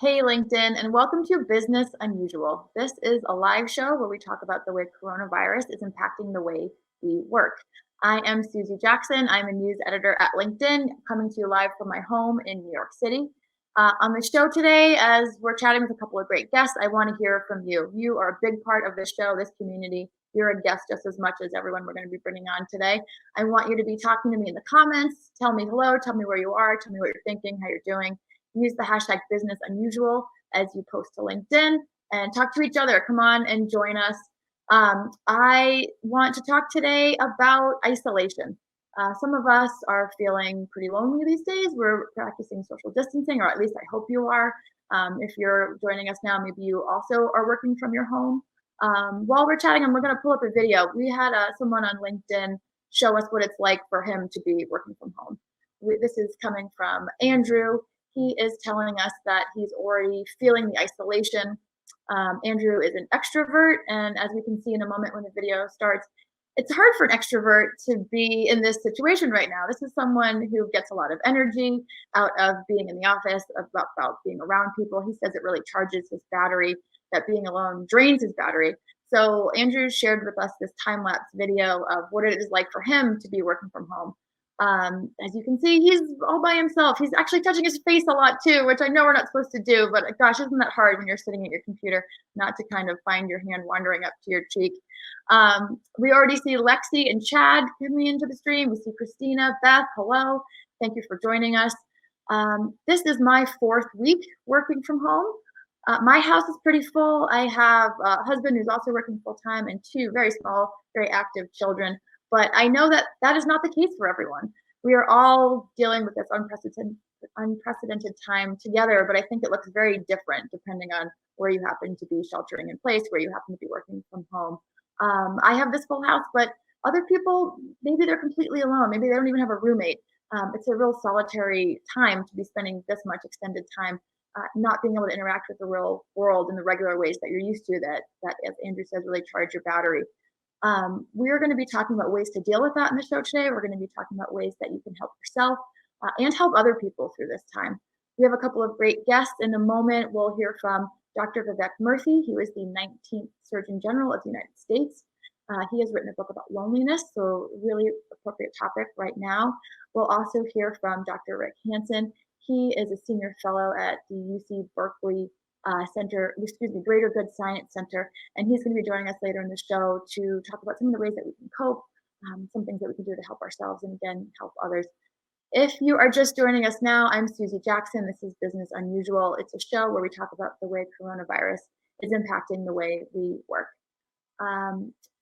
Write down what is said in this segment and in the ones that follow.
Hey, LinkedIn, and welcome to Business Unusual. This is a live show where we talk about the way coronavirus is impacting the way we work. I am Susie Jackson. I'm a news editor at LinkedIn, coming to you live from my home in New York City. On the show today, as we're chatting with a couple of great guests, I want to hear from you. You are a big part of this show, this community. You're a guest just as much as everyone we're going to be bringing on today. I want you to be talking to me in the comments. Tell me hello, tell me where you are, tell me what you're thinking, how you're doing. Use the hashtag business unusual as you post to LinkedIn and talk to each other. Come on and join us. I want to talk today about isolation. Some of us are feeling pretty lonely these days. We're practicing social distancing, or at least I hope you are. If you're joining us now, maybe you also are working from your home. While we're chatting, and we're going to pull up a video. We had someone on LinkedIn show us what it's like for him to be working from home. This is coming from Andrew. He is telling us that he's already feeling the isolation. Andrew is an extrovert, and as we can see in a moment when the video starts, it's hard for an extrovert to be in this situation right now. This is someone who gets a lot of energy out of being in the office, about being around people. He says it really charges his battery, that being alone drains his battery. So Andrew shared with us this time-lapse video of what it is like for him to be working from home. As you can see, he's all by himself. He's actually touching his face a lot too, which I know we're not supposed to do, but gosh, isn't that hard when you're sitting at your computer not to kind of find your hand wandering up to your cheek. We already see Lexi and Chad coming into the stream. We see Christina, Beth, hello. Thank you for joining us. This is my 4th week working from home. My house is pretty full. I have a husband who's also working full time and 2 very small, very active children. But I know that that is not the case for everyone. We are all dealing with this unprecedented time together, but I think it looks very different depending on where you happen to be sheltering in place, where you happen to be working from home. I have this full house, but other people, maybe they're completely alone. Maybe they don't even have a roommate. It's a real solitary time to be spending this much extended time, not being able to interact with the real world in the regular ways that you're used to, that as Andrew says, really charge your battery. We're going to be talking about ways to deal with that in the show today. We're going to be talking about ways that you can help yourself and help other people through this time. We have a couple of great guests. In a moment, we'll hear from Dr. Vivek Murthy. He was the 19th Surgeon General of the United States. He has written a book about loneliness, so really appropriate topic right now. We'll also hear from Dr. Rick Hanson. He is a senior fellow at the UC Berkeley Greater Good Science Center, and he's going to be joining us later in the show to talk about some of the ways that we can cope, some things that we can do to help ourselves and again help others. If you are just joining us now, I'm Susie Jackson. This is Business Unusual. It's a show where we talk about the way coronavirus is impacting the way we work.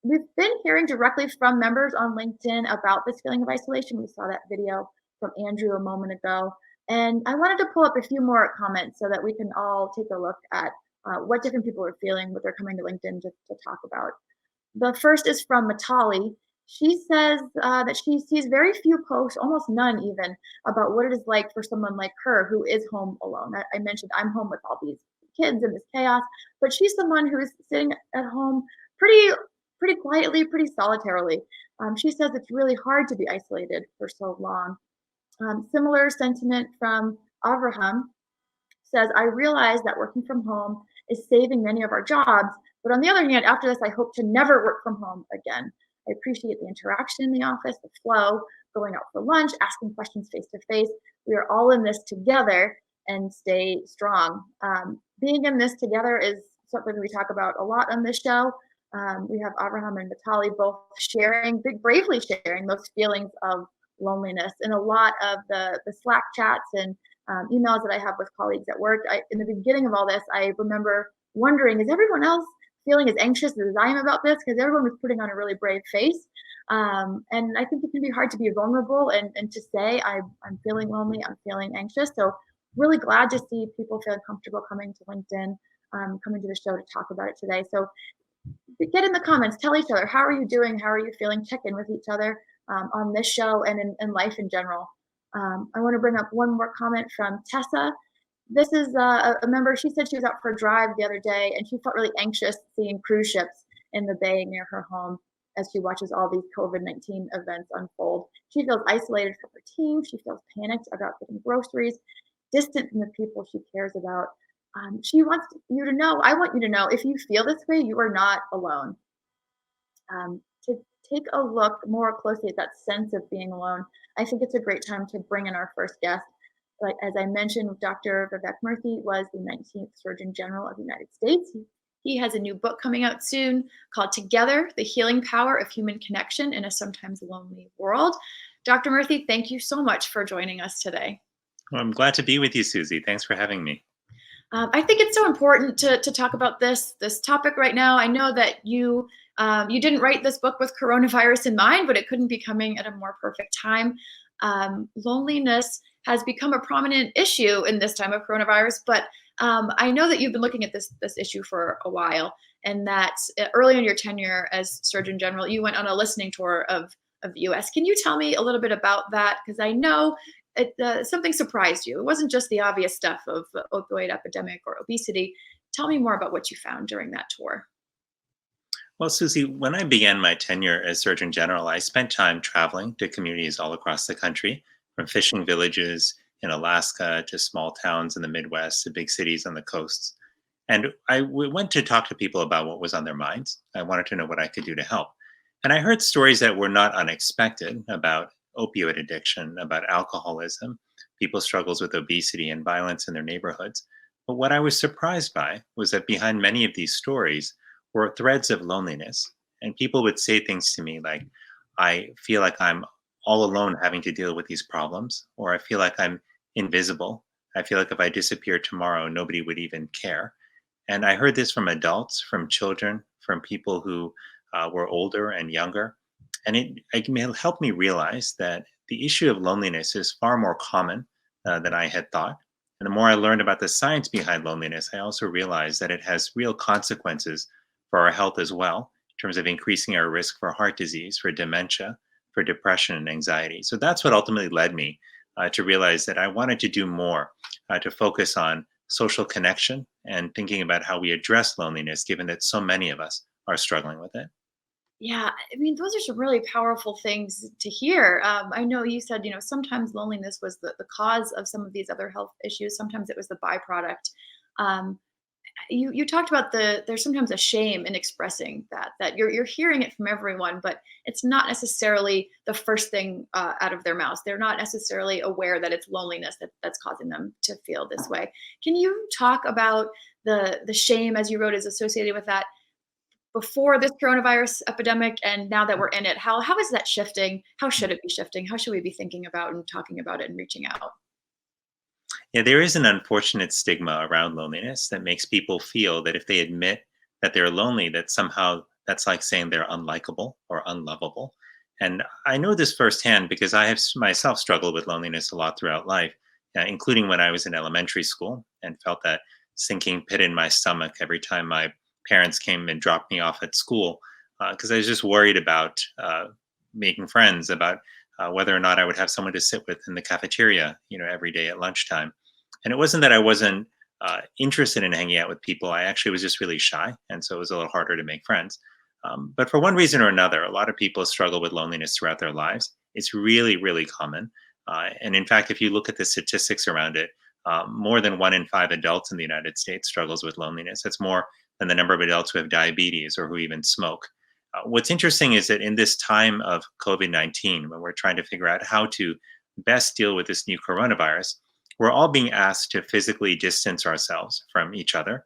We've been hearing directly from members on LinkedIn about this feeling of isolation. We saw that video from Andrew a moment ago. And I wanted to pull up a few more comments so that we can all take a look at what different people are feeling, what they're coming to LinkedIn to talk about. The first is from Matali. She says that she sees very few posts, almost none even, about what it is like for someone like her who is home alone. I mentioned I'm home with all these kids and this chaos, but she's someone who is sitting at home pretty quietly, pretty solitarily. She says it's really hard to be isolated for so long. Similar sentiment from Avraham says, I realize that working from home is saving many of our jobs, but on the other hand, after this, I hope to never work from home again. I appreciate the interaction in the office, the flow, going out for lunch, asking questions face to face. We are all in this together and stay strong. Being in this together is something we talk about a lot on this show. We have Avraham and Vitaly both bravely sharing those feelings of loneliness. In a lot of the Slack chats and emails that I have with colleagues at work, in the beginning of all this, I remember wondering, is everyone else feeling as anxious as I am about this? Because everyone was putting on a really brave face. And I think it can be hard to be vulnerable and to say, I'm feeling lonely, I'm feeling anxious. So really glad to see people feeling comfortable coming to LinkedIn, coming to the show to talk about it today. So get in the comments, tell each other, how are you doing? How are you feeling? Check in with each other on this show and in life in general. I want to bring up one more comment from Tessa. This is a member. She said she was out for a drive the other day and she felt really anxious seeing cruise ships in the bay near her home as she watches all these COVID-19 events unfold. She feels isolated from her team. She feels panicked about getting groceries, distant from the people she cares about. She wants you to know, I want you to know, if you feel this way, you are not alone. To take a look more closely at that sense of being alone, I think it's a great time to bring in our first guest. Like as I mentioned, Dr. Vivek Murthy was the 19th Surgeon General of the United States. He has a new book coming out soon called Together: The Healing Power of Human Connection in a Sometimes Lonely World. Dr. Murthy, thank you so much for joining us today. Well, I'm glad to be with you, Susie. Thanks for having me. I think it's so important to talk about this topic right now. I know that you didn't write this book with coronavirus in mind, but it couldn't be coming at a more perfect time. Loneliness has become a prominent issue in this time of coronavirus, but I know that you've been looking at this issue for a while, and that early in your tenure as Surgeon General, you went on a listening tour of the U.S. Can you tell me a little bit about that? Because I know something surprised you. It wasn't just the obvious stuff of the opioid epidemic or obesity. Tell me more about what you found during that tour. Well, Susie, when I began my tenure as Surgeon General, I spent time traveling to communities all across the country, from fishing villages in Alaska to small towns in the Midwest to big cities on the coasts. And went to talk to people about what was on their minds. I wanted to know what I could do to help. And I heard stories that were not unexpected about opioid addiction, about alcoholism, people's struggles with obesity and violence in their neighborhoods. But what I was surprised by was that behind many of these stories were threads of loneliness. And people would say things to me like, I feel like I'm all alone having to deal with these problems, or I feel like I'm invisible. I feel like if I disappeared tomorrow, nobody would even care. And I heard this from adults, from children, from people who were older and younger. And it helped me realize that the issue of loneliness is far more common than I had thought. And the more I learned about the science behind loneliness, I also realized that it has real consequences for our health as well, in terms of increasing our risk for heart disease, for dementia, for depression and anxiety. So that's what ultimately led me to realize that I wanted to do more to focus on social connection and thinking about how we address loneliness, given that so many of us are struggling with it. Yeah, I mean, those are some really powerful things to hear. I know you said, sometimes loneliness was the cause of some of these other health issues. Sometimes it was the byproduct. Um, you talked about there's sometimes a shame in expressing that you're hearing it from everyone, but it's not necessarily the first thing out of their mouths. They're not necessarily aware that it's loneliness that's causing them to feel this way. Can you talk about the shame, as you wrote, is associated with that before this coronavirus epidemic, and now that we're in it? How is that shifting? How should it be shifting? How should we be thinking about and talking about it and reaching out? Yeah, there is an unfortunate stigma around loneliness that makes people feel that if they admit that they're lonely, that somehow that's like saying they're unlikable or unlovable. And I know this firsthand because I have myself struggled with loneliness a lot throughout life, including when I was in elementary school and felt that sinking pit in my stomach every time my parents came and dropped me off at school because I was just worried about making friends, about whether or not I would have someone to sit with in the cafeteria, every day at lunchtime. And it wasn't that I wasn't interested in hanging out with people. I actually was just really shy. And so it was a little harder to make friends. But for one reason or another, a lot of people struggle with loneliness throughout their lives. It's really, really common. And in fact, if you look at the statistics around it, more than 1 in 5 adults in the United States struggles with loneliness. That's more than the number of adults who have diabetes or who even smoke. What's interesting is that in this time of COVID-19, when we're trying to figure out how to best deal with this new coronavirus, we're all being asked to physically distance ourselves from each other.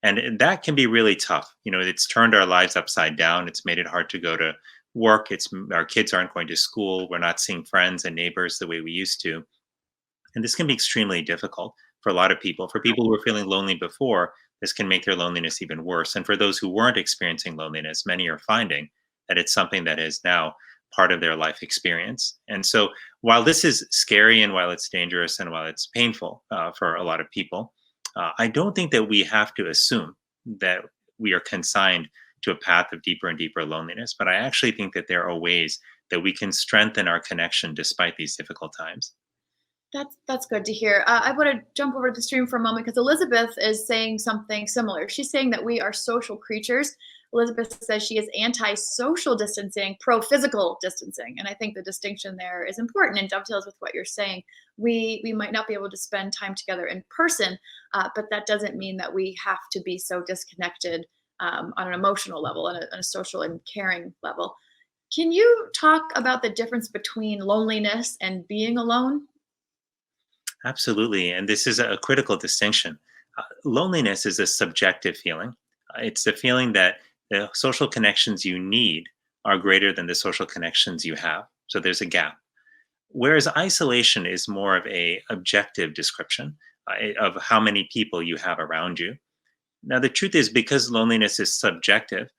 And that can be really tough. It's turned our lives upside down. It's made it hard to go to work. Our kids aren't going to school. We're not seeing friends and neighbors the way we used to. And this can be extremely difficult for a lot of people. For people who were feeling lonely before, this can make their loneliness even worse. And for those who weren't experiencing loneliness, many are finding that it's something that is now part of their life experience. And so while this is scary and while it's dangerous and while it's painful for a lot of people, I don't think that we have to assume that we are consigned to a path of deeper and deeper loneliness. But I actually think that there are ways that we can strengthen our connection despite these difficult times. That's good to hear. I want to jump over the stream for a moment because Elizabeth is saying something similar. She's saying that we are social creatures. Elizabeth says she is anti-social distancing, pro-physical distancing, and I think the distinction there is important and dovetails with what you're saying. We might not be able to spend time together in person, but that doesn't mean that we have to be so disconnected on an emotional level, on a social and caring level. Can you talk about the difference between loneliness and being alone? Absolutely. And this is a critical distinction. Loneliness is a subjective feeling. It's the feeling that the social connections you need are greater than the social connections you have. So there's a gap. Whereas isolation is more of a objective description of how many people you have around you. Now, the truth is, because loneliness is subjective,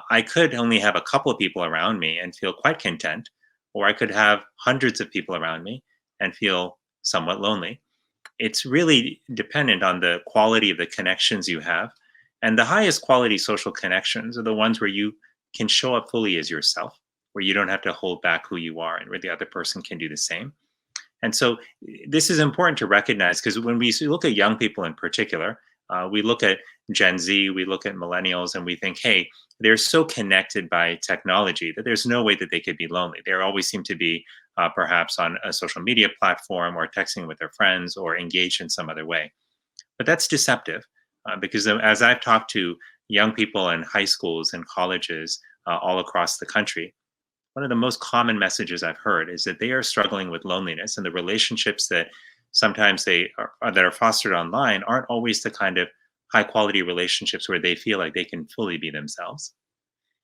I could only have a couple of people around me and feel quite content, or I could have hundreds of people around me and feel somewhat lonely. It's really dependent on the quality of the connections you have. And the highest quality social connections are the ones where you can show up fully as yourself, where you don't have to hold back who you are and where the other person can do the same. And so this is important to recognize because when we look at young people in particular, we look at Gen Z, we look at millennials, and we think, hey, they're so connected by technology that there's no way that they could be lonely. They always seem to be perhaps on a social media platform or texting with their friends or engaged in some other way. But that's deceptive because as I've talked to young people in high schools and colleges all across the country, one of the most common messages I've heard is that they are struggling with loneliness, and the relationships that sometimes that are fostered online aren't always the kind of high quality relationships where they feel like they can fully be themselves.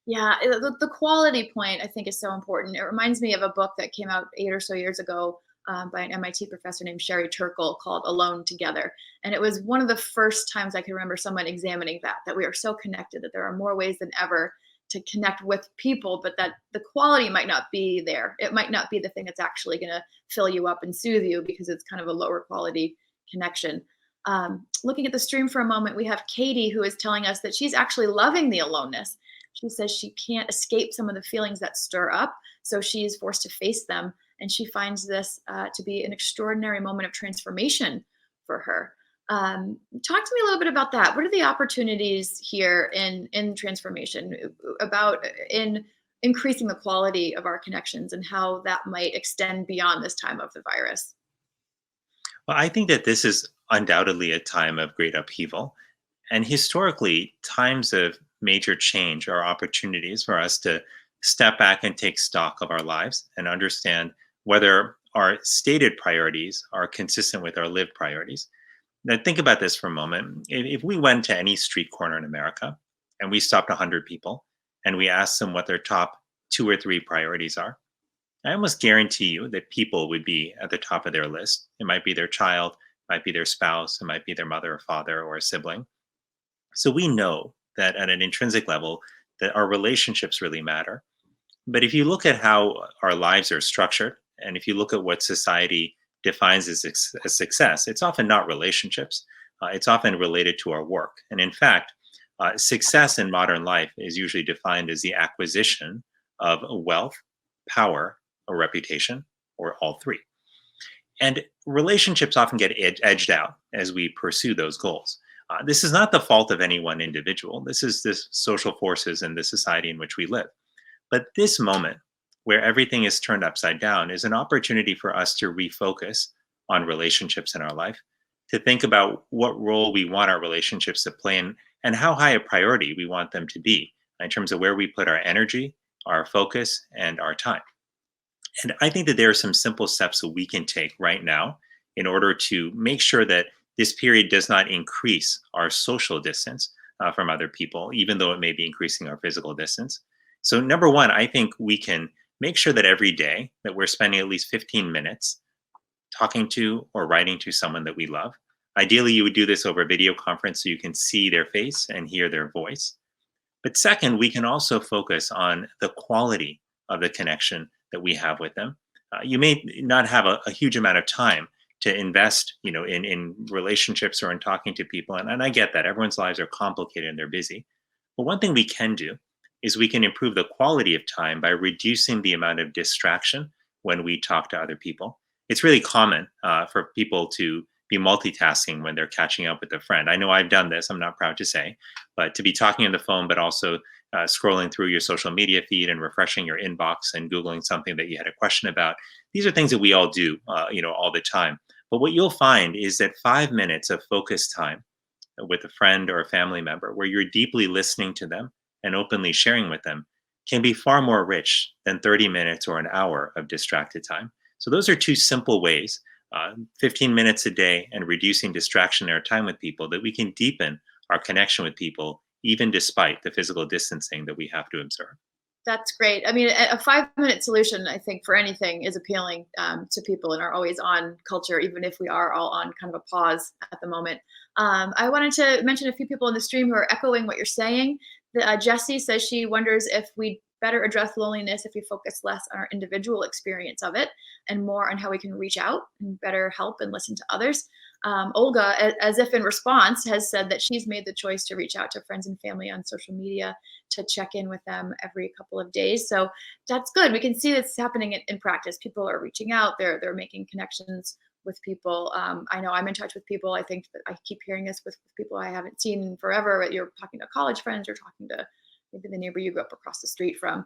Yeah, the quality point I think is so important. It reminds me of a book that came out 8 or so years ago by an MIT professor named Sherry Turkle called Alone Together. And it was one of the first times I can remember someone examining that we are so connected, that there are more ways than ever to connect with people, but that the quality might not be there. It might not be the thing that's actually going to fill you up and soothe you because it's kind of a lower quality connection. Looking at the stream for a moment, we have Katie who is telling us that she's actually loving the aloneness. She says she can't escape some of the feelings that stir up, so she's forced to face them. And she finds this to be an extraordinary moment of transformation for her. Talk to me a little bit about that. What are the opportunities here in transformation about in increasing the quality of our connections and how that might extend beyond this time of the virus? Well, I think that this is undoubtedly a time of great upheaval. And historically, times of major change are opportunities for us to step back and take stock of our lives and understand whether our stated priorities are consistent with our lived priorities. Now, think about this for a moment. If we went to any street corner in America and we stopped 100 people and we asked them what their top two or three priorities are, I almost guarantee you that people would be at the top of their list. It might be their child, might be their spouse, it might be their mother or father or a sibling. So we know that at an intrinsic level that our relationships really matter. But if you look at how our lives are structured, and if you look at what society defines as success, it's often not relationships. It's often related to our work. And in fact, success in modern life is usually defined as the acquisition of wealth, power, or reputation, or all three. And relationships often get edged out as we pursue those goals. This is not the fault of any one individual. This is the social forces and the society in which we live. But this moment, where everything is turned upside down, is an opportunity for us to refocus on relationships in our life, to think about what role we want our relationships to play and how high a priority we want them to be in terms of where we put our energy, our focus, and our time. And I think that there are some simple steps that we can take right now in order to make sure that this period does not increase our social distance from other people, even though it may be increasing our physical distance. So, number one, I think we can make sure that every day that we're spending at least 15 minutes talking to or writing to someone that we love. Ideally, you would do this over a video conference so you can see their face and hear their voice. But second, we can also focus on the quality of the connection that we have with them. You may not have a huge amount of time to invest, in relationships or in talking to people, and I get that everyone's lives are complicated and they're busy. But one thing we can do is we can improve the quality of time by reducing the amount of distraction when we talk to other people. it's really common for people to be multitasking when they're catching up with a friend. I know I've done this, I'm not proud to say, but to be talking on the phone, but also scrolling through your social media feed and refreshing your inbox and Googling something that you had a question about. These are things that we all do, all the time. But what you'll find is that 5 minutes of focused time with a friend or a family member where you're deeply listening to them and openly sharing with them can be far more rich than 30 minutes or an hour of distracted time. So, those are two simple ways 15 minutes a day and reducing distraction in our time with people that we can deepen our connection with people, even despite the physical distancing that we have to observe. That's great. I mean, a 5-minute solution, I think, for anything is appealing to people in our always on culture, even if we are all on kind of a pause at the moment. I wanted to mention a few people in the stream who are echoing what you're saying. Jessie says she wonders if we better address loneliness if we focus less on our individual experience of it and more on how we can reach out and better help and listen to others. Olga, as if in response, has said that she's made the choice to reach out to friends and family on social media to check in with them every couple of days. So that's good. We can see this happening in practice. People are reaching out. They're making connections with people. I know I'm in touch with people. I think that I keep hearing this with people I haven't seen in forever. You're talking to college friends. You're talking to maybe the neighbor you grew up across the street from.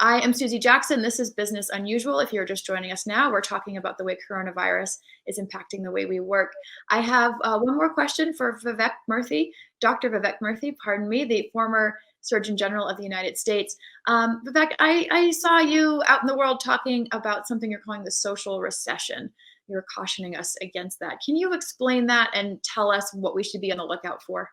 I am Susie Jackson. This is Business Unusual. If you're just joining us now, we're talking about the way coronavirus is impacting the way we work. I have one more question for Vivek Murthy, Dr. Vivek Murthy, pardon me, the former Surgeon General of the United States. Vivek, I saw you out in the world talking about something you're calling the social recession. You're cautioning us against that. Can you explain that and tell us what we should be on the lookout for?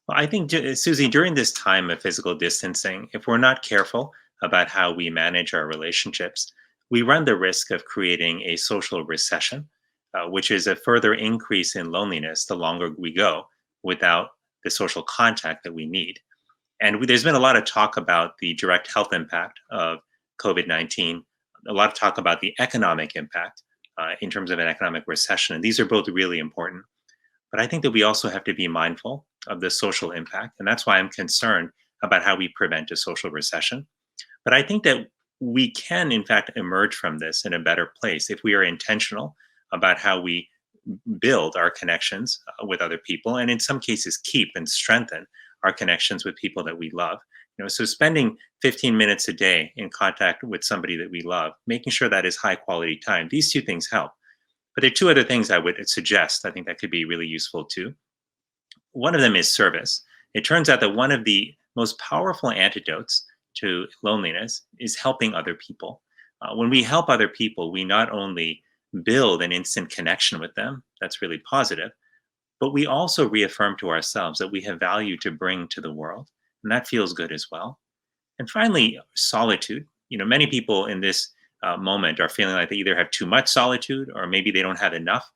Well, I think, Susie, during this time of physical distancing, if we're not careful about how we manage our relationships, we run the risk of creating a social recession, which is a further increase in loneliness the longer we go without the social contact that we need. And there's been a lot of talk about the direct health impact of COVID 19, a lot of talk about the economic impact in terms of an economic recession. And these are both really important. But I think that we also have to be mindful of the social impact. And that's why I'm concerned about how we prevent a social recession. But I think that we can, in fact, emerge from this in a better place if we are intentional about how we build our connections with other people, and in some cases, keep and strengthen our connections with people that we love. So spending 15 minutes a day in contact with somebody that we love, making sure that is high quality time, these two things help. But there are two other things I would suggest. I think that could be really useful too. One of them is service. It turns out that one of the most powerful antidotes to loneliness is helping other people. When we help other people, we not only build an instant connection with them, that's really positive, but we also reaffirm to ourselves that we have value to bring to the world. And that feels good as well. And finally, solitude. Many people in this moment are feeling like they either have too much solitude or maybe they don't have enough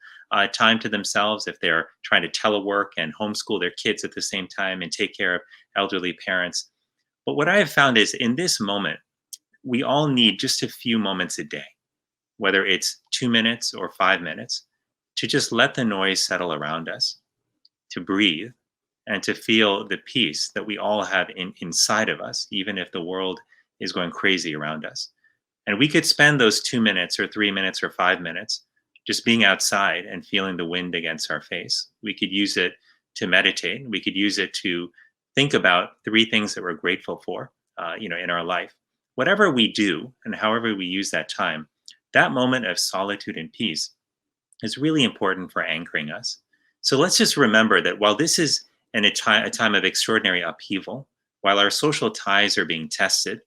time to themselves if they're trying to telework and homeschool their kids at the same time and take care of elderly parents. But what I have found is in this moment, we all need just a few moments a day, whether it's 2 minutes or 5 minutes, to just let the noise settle around us, to breathe, and to feel the peace that we all have inside of us, even if the world is going crazy around us. And we could spend those 2 minutes or 3 minutes or 5 minutes just being outside and feeling the wind against our face. We could use it to meditate. We could use it to think about 3 things that we're grateful for, in our life. Whatever we do and however we use that time, that moment of solitude and peace is really important for anchoring us. So let's just remember that while this is a time of extraordinary upheaval, while our social ties are being tested,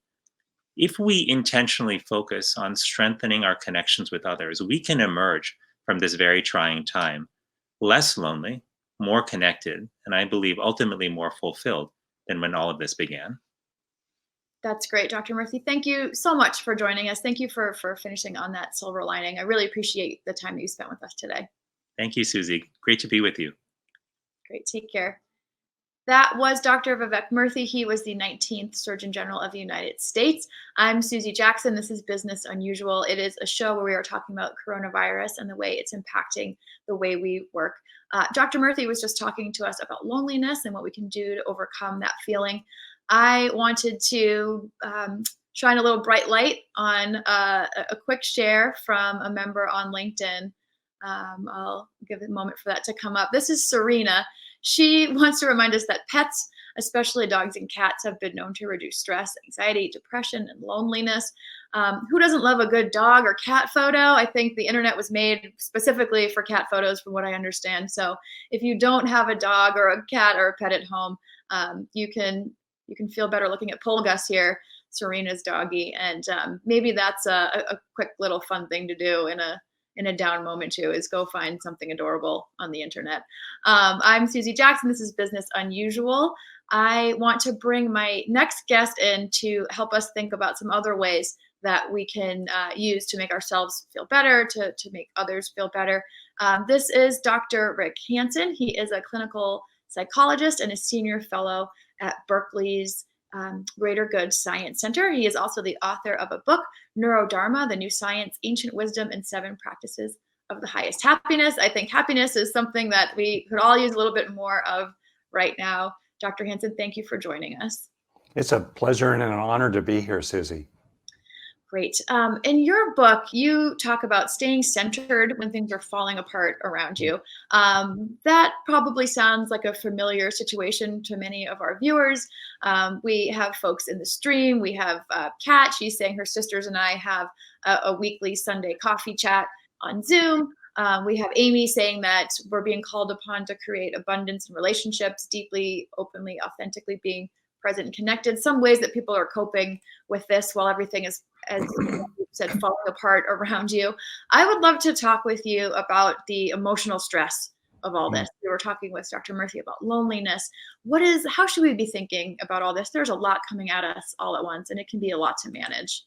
if we intentionally focus on strengthening our connections with others, we can emerge from this very trying time less lonely, more connected, and I believe ultimately more fulfilled than when all of this began. That's great, Dr. Murthy. Thank you so much for joining us. Thank you for finishing on that silver lining. I really appreciate the time that you spent with us today. Thank you, Susie. Great to be with you. Great. Take care. That was Dr. Vivek Murthy. He was the 19th Surgeon General of the United States. I'm Susie Jackson. This is Business Unusual. It is a show where we are talking about coronavirus and the way it's impacting the way we work. Dr. Murthy was just talking to us about loneliness and what we can do to overcome that feeling. I wanted to shine a little bright light on a quick share from a member on LinkedIn. I'll give a moment for that to come up. This is Serena. She wants to remind us that pets, especially dogs and cats, have been known to reduce stress, anxiety, depression, and loneliness. Who doesn't love a good dog or cat photo? I think the internet was made specifically for cat photos, from what I understand. So if you don't have a dog or a cat or a pet at home, you can feel better looking at Polgus here, Serena's doggy, and maybe that's a quick little fun thing to do in a down moment too, is go find something adorable on the internet. I'm Susie Jackson. This is Business Unusual. I want to bring my next guest in to help us think about some other ways that we can use to make ourselves feel better, to make others feel better. This is Dr. Rick Hanson. He is a clinical psychologist and a senior fellow at Berkeley's Greater Good Science Center. He is also the author of a book, Neurodharma, The New Science, Ancient Wisdom, and 7 Practices of the Highest Happiness. I think happiness is something that we could all use a little bit more of right now. Dr. Hanson, thank you for joining us. It's a pleasure and an honor to be here, Susie. Great. In your book, you talk about staying centered when things are falling apart around you. That probably sounds like a familiar situation to many of our viewers. We have folks in the stream. We have Kat. She's saying her sisters and I have a weekly Sunday coffee chat on Zoom. We have Amy saying that we're being called upon to create abundance in relationships, deeply, openly, authentically being present and connected. Some ways that people are coping with this while everything is, as you said, falling apart around you. I would love to talk with you about the emotional stress of all this. We were talking with Dr. Murthy about loneliness. How should we be thinking about all this? There's a lot coming at us all at once, and it can be a lot to manage.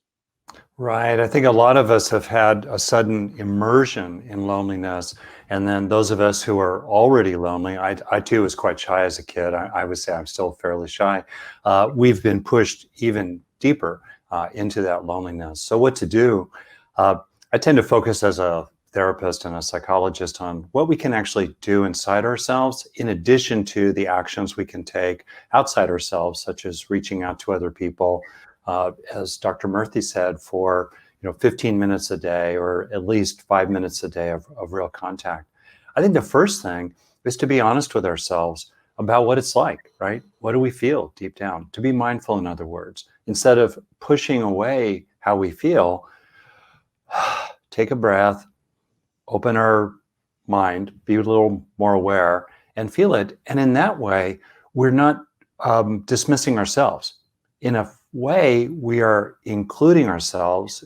Right. I think a lot of us have had a sudden immersion in loneliness. And then those of us who are already lonely, I too was quite shy as a kid. I would say I'm still fairly shy. We've been pushed even deeper into that loneliness. So what to do? I tend to focus as a therapist and a psychologist on what we can actually do inside ourselves, in addition to the actions we can take outside ourselves, such as reaching out to other people, as Dr. Murthy said, for 15 minutes a day, or at least 5 minutes a day of real contact. I think the first thing is to be honest with ourselves about what it's like, right? What do we feel deep down? To be mindful, in other words, instead of pushing away how we feel, take a breath, open our mind, be a little more aware, and feel it. And in that way, we're not dismissing ourselves. In a way, we are including ourselves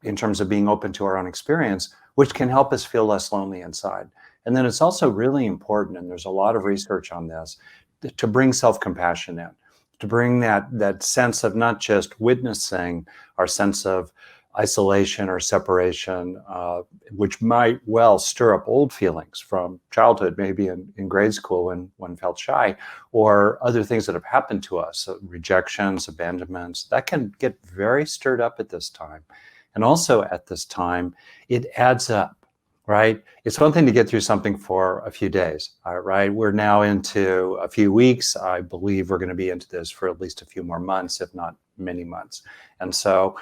in terms of being open to our own experience, which can help us feel less lonely inside. And then it's also really important, and there's a lot of research on this, to bring self-compassion in, to bring that sense of not just witnessing our sense of isolation or separation, which might well stir up old feelings from childhood, maybe in grade school when one felt shy, or other things that have happened to us, rejections, abandonments, that can get very stirred up at this time. And also at this time, it adds up, right? It's one thing to get through something for a few days, right? We're now into a few weeks. I believe we're going to be into this for at least a few more months, if not many months. And so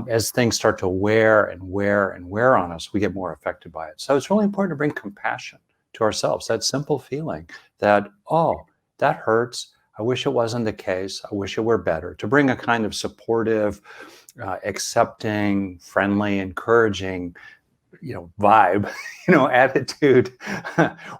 as things start to wear on us, we get more affected by it. So it's really important to bring compassion to ourselves, that simple feeling that, oh, that hurts. I wish it wasn't the case. I wish it were better. To bring a kind of supportive, accepting, friendly, encouraging, vibe, attitude,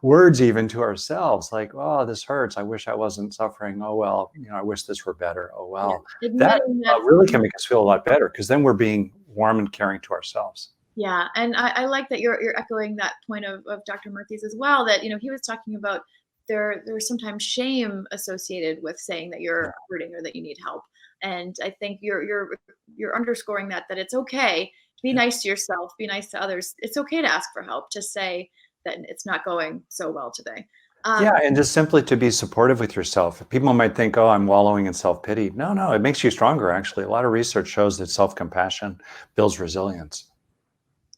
words even to ourselves, like, oh, this hurts. I wish I wasn't suffering. Oh, well, I wish this were better. Oh, well, Yeah. that really can make us feel a lot better, because then we're being warm and caring to ourselves. Yeah, and I like that you're echoing that point of Dr. Murthy's as well, that he was talking about there's sometimes shame associated with saying that you're hurting or that you need help. And I think you're underscoring that it's okay to be nice to yourself, be nice to others. It's okay to ask for help, to say that it's not going so well today. Yeah, and just simply to be supportive with yourself. People might think, oh, I'm wallowing in self-pity. No, it makes you stronger, actually. A lot of research shows that self-compassion builds resilience.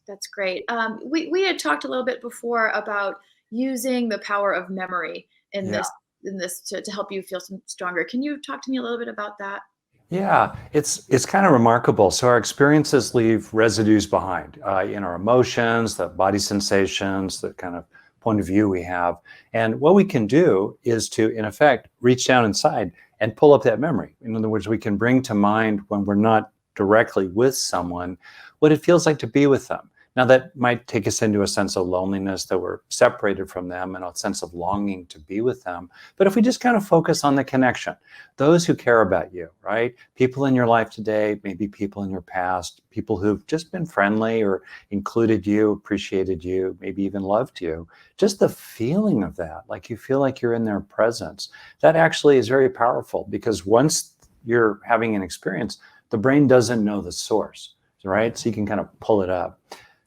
That's great. We had talked a little bit before about using the power of memory in this to help you feel stronger. Can you talk to me a little bit about that? Yeah, it's kind of remarkable. So our experiences leave residues behind in our emotions, the body sensations, the kind of point of view we have. And what we can do is to, in effect, reach down inside and pull up that memory. In other words, we can bring to mind when we're not directly with someone what it feels like to be with them. Now, that might take us into a sense of loneliness that we're separated from them and a sense of longing to be with them. But if we just kind of focus on the connection, those who care about you, right? People in your life today, maybe people in your past, people who've just been friendly or included you, appreciated you, maybe even loved you. Just the feeling of that, like you feel like you're in their presence, that actually is very powerful because once you're having an experience, the brain doesn't know the source, right? So you can kind of pull it up.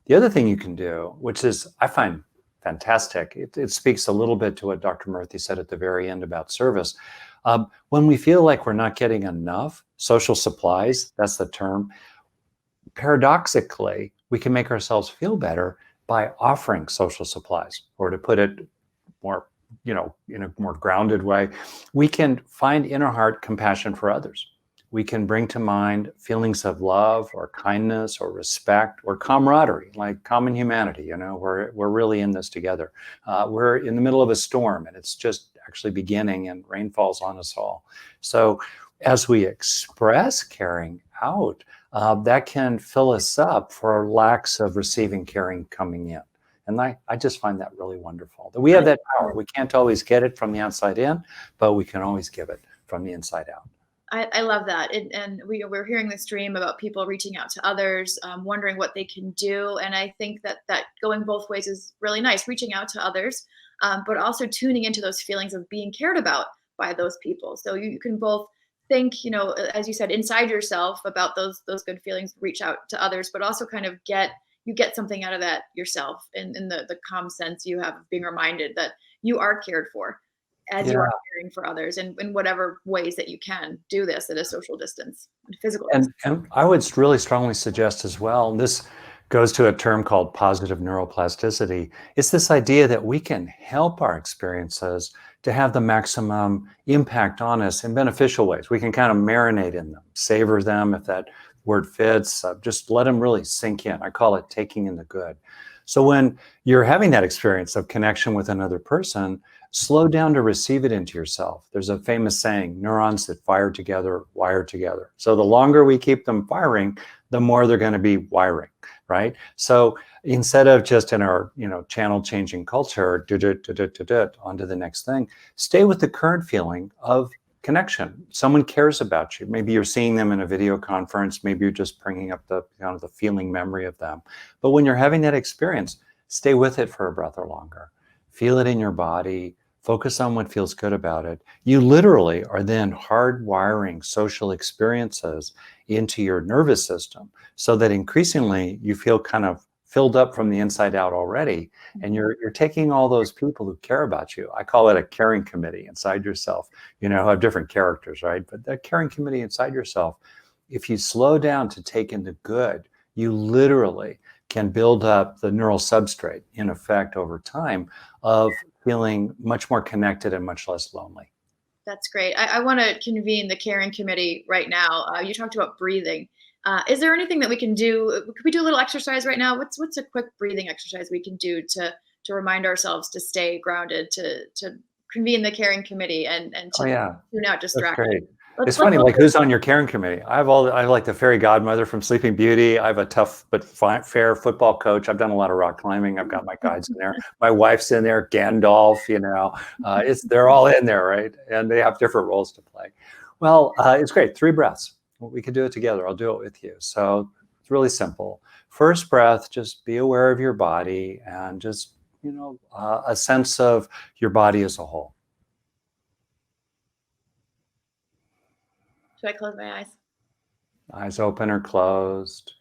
The other thing you can do, which is I find fantastic, it speaks a little bit to what Dr. Murthy said at the very end about service. When we feel like we're not getting enough social supplies, that's the term, paradoxically, we can make ourselves feel better by offering social supplies, or to put it more, in a more grounded way, we can find in our heart compassion for others. We can bring to mind feelings of love or kindness or respect or camaraderie, like common humanity. We're really in this together. We're in the middle of a storm and it's just actually beginning and rain falls on us all. So as we express caring out, that can fill us up for lacks of receiving caring coming in. And I just find that really wonderful, that we have that power. We can't always get it from the outside in, but we can always give it from the inside out. I love that. And we're hearing this dream about people reaching out to others, wondering what they can do. And I think that going both ways is really nice, reaching out to others, but also tuning into those feelings of being cared about by those people. So you can both think, as you said, inside yourself about those good feelings, reach out to others, but also kind of get something out of that yourself in the calm sense you have of being reminded that you are cared for as you Yeah. are caring for others in whatever ways that you can do this at a social distance, physical And, distance. and I would really strongly suggest as well, and this goes to a term called positive neuroplasticity. It's this idea that we can help our experiences to have the maximum impact on us in beneficial ways. We can kind of marinate in them, savor them, if that word fits, just let them really sink in. I call it taking in the good. So when you're having that experience of connection with another person, slow down to receive it into yourself. There's a famous saying, neurons that fire together, wire together. So the longer we keep them firing, the more they're going to be wiring, right? So instead of just in our, channel changing culture, onto the next thing, stay with the current feeling of connection. Someone cares about you. Maybe you're seeing them in a video conference. Maybe you're just bringing up the feeling memory of them. But when you're having that experience, stay with it for a breath or longer. Feel it in your body. Focus on what feels good about it. You literally are then hardwiring social experiences into your nervous system so that increasingly you feel kind of filled up from the inside out already. And you're taking all those people who care about you. I call it a caring committee inside yourself, have different characters, right? But that caring committee inside yourself, if you slow down to take in the good, you literally can build up the neural substrate in effect over time of feeling much more connected and much less lonely. That's great. I want to convene the caring committee right now. You talked about breathing. Is there anything that we can do? Could we do a little exercise right now? What's a quick breathing exercise we can do to remind ourselves to stay grounded, to convene the caring committee and Oh to yeah, tune out that's distractions? great. Let's It's funny, look like who's on your caring committee? I have like the fairy godmother from Sleeping Beauty. I have a tough but fair football coach. I've done a lot of rock climbing. I've got my guides in there. My wife's in there. Gandalf. They're all in there, right? And they have different roles to play. Well, it's great. 3 breaths. We can do it together. I'll do it with you. So it's really simple. First breath, just be aware of your body and just a sense of your body as a whole. Should I close my eyes? Eyes open or closed,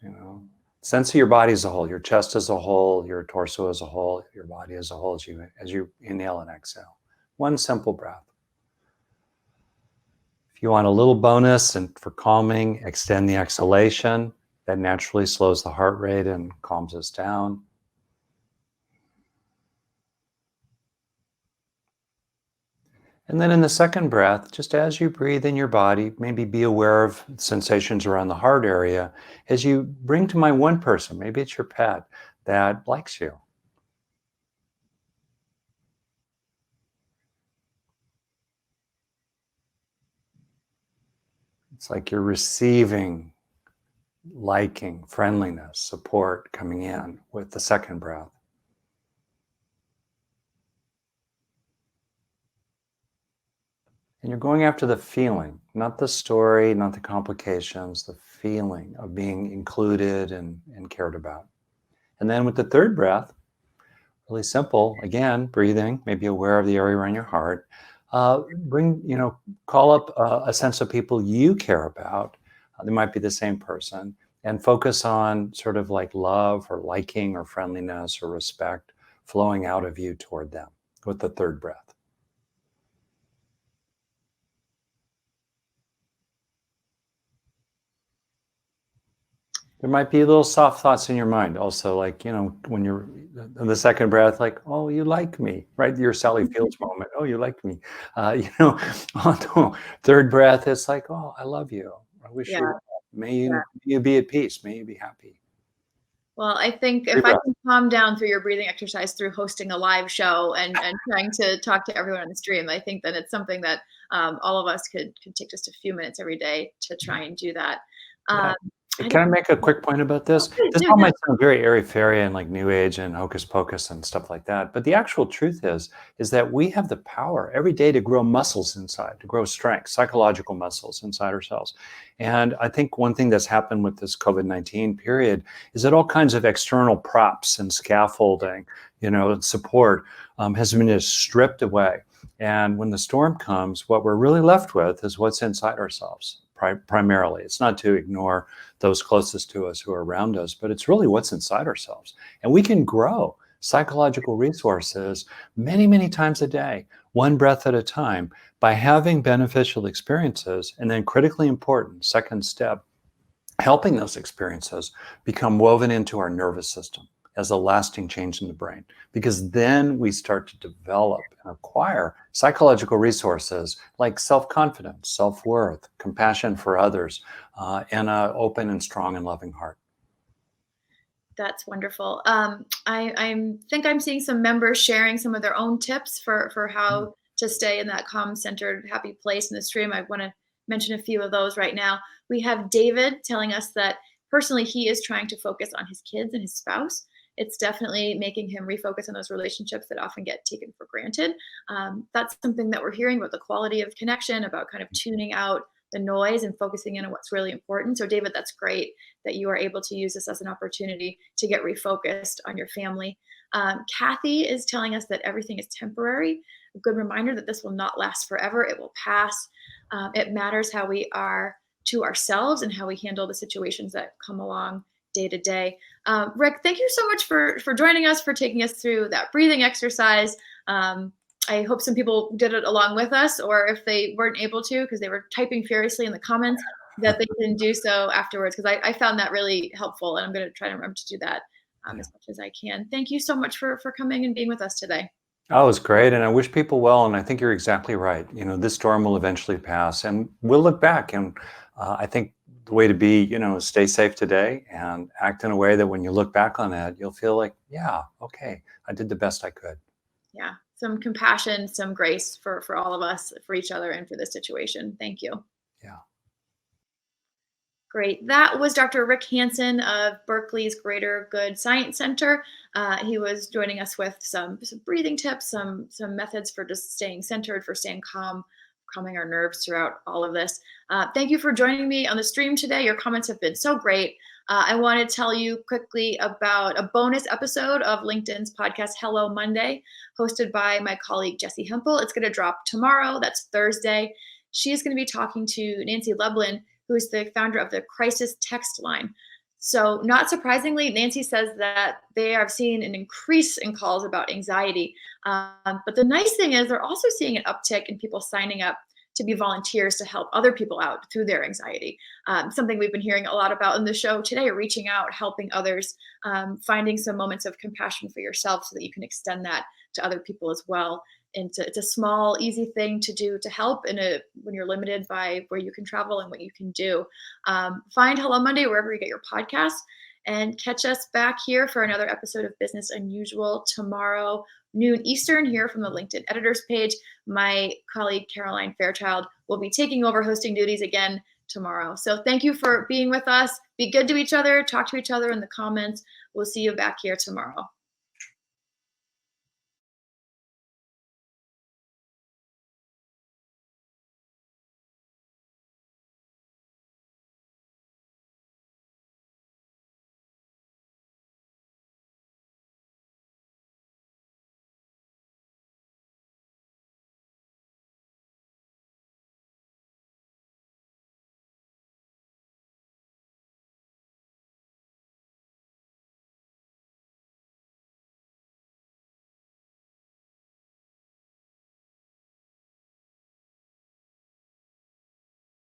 sense of your body as a whole, your chest as a whole, your torso as a whole, your body as a whole as you inhale and exhale. One simple breath. If you want a little bonus and for calming, extend the exhalation. That naturally slows the heart rate and calms us down. And then in the second breath, just as you breathe in your body, maybe be aware of sensations around the heart area as you bring to mind one person, maybe it's your pet, that likes you. It's like you're receiving liking, friendliness, support coming in with the second breath. And you're going after the feeling, not the story, not the complications, the feeling of being included and cared about. And then with the third breath, really simple, again, breathing, maybe aware of the area around your heart. Call up a sense of people you care about. They might be the same person, and focus on sort of like love or liking or friendliness or respect flowing out of you toward them with the third breath. There might be little soft thoughts in your mind also, like, when you're in the second breath, like, oh, you like me, right? Your Sally Fields moment. Oh, you like me. On the third breath, it's like, oh, I love you. I wish you Yeah. well. May Yeah. you be at peace. May you be happy. Well, I think Three if I breaths. can calm down through your breathing exercise through hosting a live show and trying to talk to everyone on the stream, I think that it's something that all of us could take just a few minutes every day to try and do that. Yeah. Um, I Can I don't make a quick point about this? please This do, all yeah. might sound very airy-fairy and like New Age and hocus pocus and stuff like that, but the actual truth is that we have the power every day to grow muscles inside, to grow strength, psychological muscles inside ourselves. And I think one thing that's happened with this COVID-19 period is that all kinds of external props and scaffolding, and support has been just stripped away. And when the storm comes, what we're really left with is what's inside ourselves. Primarily, it's not to ignore those closest to us who are around us, but it's really what's inside ourselves. And we can grow psychological resources many, many times a day, one breath at a time, by having beneficial experiences. And then, critically important, second step, helping those experiences become woven into our nervous system as a lasting change in the brain, because then we start to develop and acquire psychological resources like self-confidence, self-worth, compassion for others, and an open and strong and loving heart. That's wonderful. I think I'm seeing some members sharing some of their own tips for Mm. how to stay in that calm, centered, happy place in the stream. I want to mention a few of those right now. We have David telling us that personally he is trying to focus on his kids and his spouse. It's definitely making him refocus on those relationships that often get taken for granted. That's something that we're hearing about the quality of connection, about kind of tuning out the noise and focusing in on what's really important. So, David, that's great that you are able to use this as an opportunity to get refocused on your family. Kathy is telling us that everything is temporary. A good reminder that this will not last forever. It will pass. It matters how we are to ourselves and how we handle the situations that come along day to day. Rick, thank you so much for joining us, for taking us through that breathing exercise. I hope some people did it along with us, or if they weren't able to because they were typing furiously in the comments, that they can do so afterwards, because I found that really helpful, and I'm going to try to remember to do that Yeah. as much as I can. Thank you so much for coming and being with us today. Oh, it was great. And I wish people well. And I think you're exactly right. This storm will eventually pass and we'll look back. And I think the way to be, is stay safe today and act in a way that when you look back on it, you'll feel like, yeah, okay, I did the best I could. Yeah, some compassion, some grace for all of us, for each other, and for this situation. Thank you. Yeah. Great. That was Dr. Rick Hanson of Berkeley's Greater Good Science Center. He was joining us with some breathing tips, some methods for just staying centered, for staying calm, calming our nerves throughout all of this. Thank you for joining me on the stream today. Your comments have been so great. I want to tell you quickly about a bonus episode of LinkedIn's podcast, Hello Monday, hosted by my colleague, Jessie Hempel. It's going to drop tomorrow. That's Thursday. She is going to be talking to Nancy Lublin, who is the founder of the Crisis Text Line. So, not surprisingly, Nancy says that they are seeing an increase in calls about anxiety. But the nice thing is they're also seeing an uptick in people signing up to be volunteers to help other people out through their anxiety. Something we've been hearing a lot about in the show today, reaching out, helping others, finding some moments of compassion for yourself so that you can extend that to other people as well. And it's a small, easy thing to do to help when you're limited by where you can travel and what you can do. Find Hello Monday wherever you get your podcasts, and catch us back here for another episode of Business Unusual tomorrow, noon Eastern, here from the LinkedIn editors page. My colleague Caroline Fairchild will be taking over hosting duties again tomorrow. So thank you for being with us. Be good to each other. Talk to each other in the comments. We'll see you back here tomorrow.